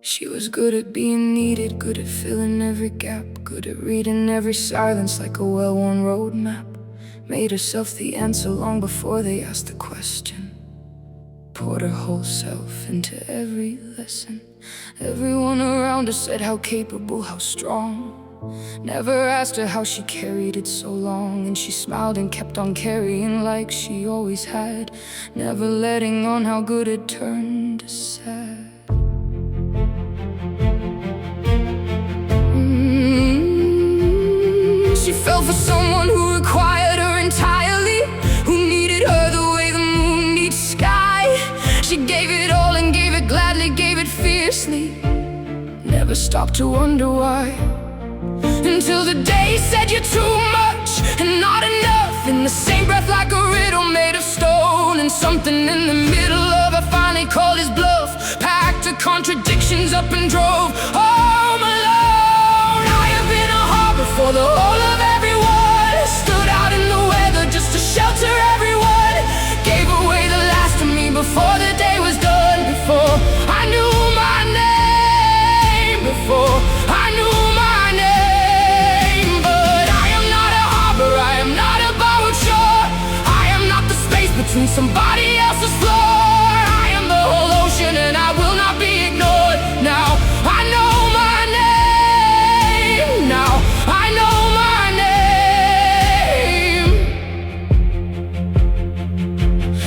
She was good at being needed, good at filling every gap, good at reading every silence like a well-worn road map. Made herself the answer long before they asked the question. Poured her whole self into every lesson. Everyone around her said how capable, how strong. Never asked her how she carried it so long, and she smiled and kept on carrying like she always had, never letting on how good it turned to sad. She fell for someone who required her entirely, who needed her the way the moon needs sky. She gave it all and gave it gladly, gave it fiercely, never stopped to wonder why. Until the day said you're too much and not enough, in the same breath like a riddle made of stone. And something in the middle of her finally called his bluff, packed her contradictions up and drove home alone. I have been a harbor for the whole of everyone, stood out in the weather just to shelter everyone. Gave away the last of me before the day was done, before I knew my name, before I knew my name. But I am not a harbor, I am not a borrowed shore. I am not the space between somebody else's floor. I am the whole ocean and I will not be ignored. Now I know my name, now I know my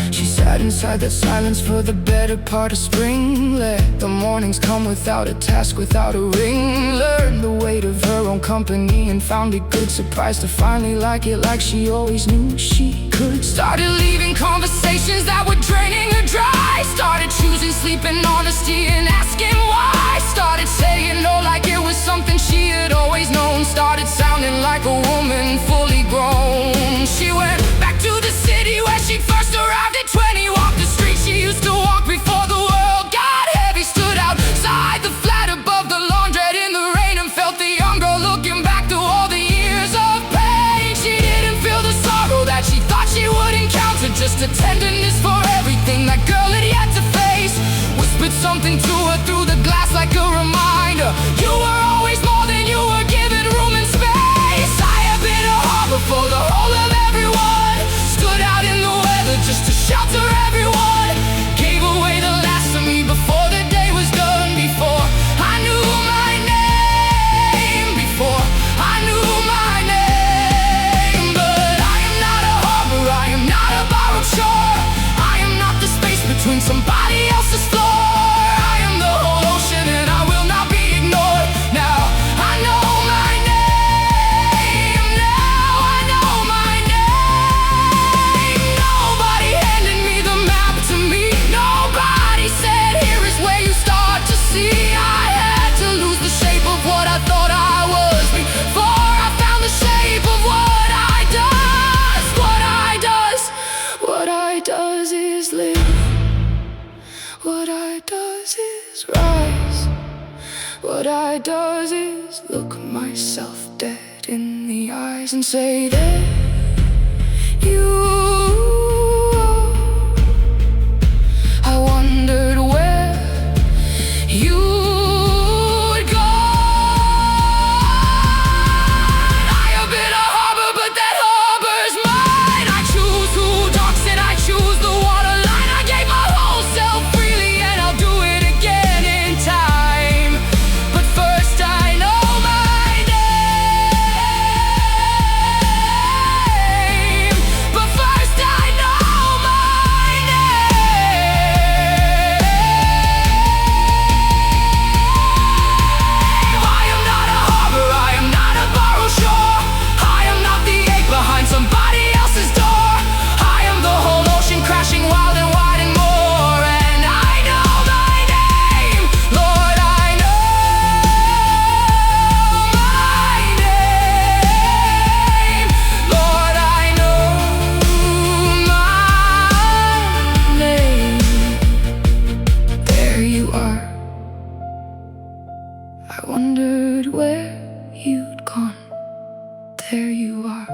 name. She sat inside that silence for the better part of spring. Let the mornings come without a task, without a ring. Learned the weight of her own company and found it good. Surprised to finally like it like she always knew she could. Started leaving conversations that were draining her dry. Started choosing sleep and honesty and asking why. Started saying no like it was something she had always known. Started sounding like a woman fully grown. She went back to the city where she first arrived at 20. Walked the streets she used to walk before the world got heavy. Stood outside the flat above the laundrette in the rain and felt the young girl looking back through all the years of pain. She didn't feel the sorrow that she thought she would encounter, just a tenderness for everything that girl had yet to face. Whispered something to her through the glass like a reminder. You were always more than you were given room and space. I have been a harbor for the whole of everyone, stood out in the weather just to shelter everyone. Gave away the last of me before the day was done, before I knew my name, before I knew my name. But I am not a harbor, I am not a borrowed shore. I am not the space between somebody else's floor. I am the whole ocean and I will not be ignored. Now I know my name, now I know my name. Nobody handed me the map to me, nobody said here is where you start to see. I had to lose the shape of what I thought I was before I found the shape of what I does. What I does is live. What I does is rise. What I does is look myself dead in the eyes and say that you are. I wondered where you would go. I have been a harbor, but that harbor's mine. I choose who docks and I choose the waterline. I gave my whole self freely and I'll do it again in time. But first I know my name. But first I know my name. I am not a harbor, I am not a borrowed shore. I am not the ache behind somebody else's door. I am the whole ocean crashing wild and wide and more. And I know my name, Lord, I know my name. Lord, I know my name. There you are. I wondered where you'd gone. There you are.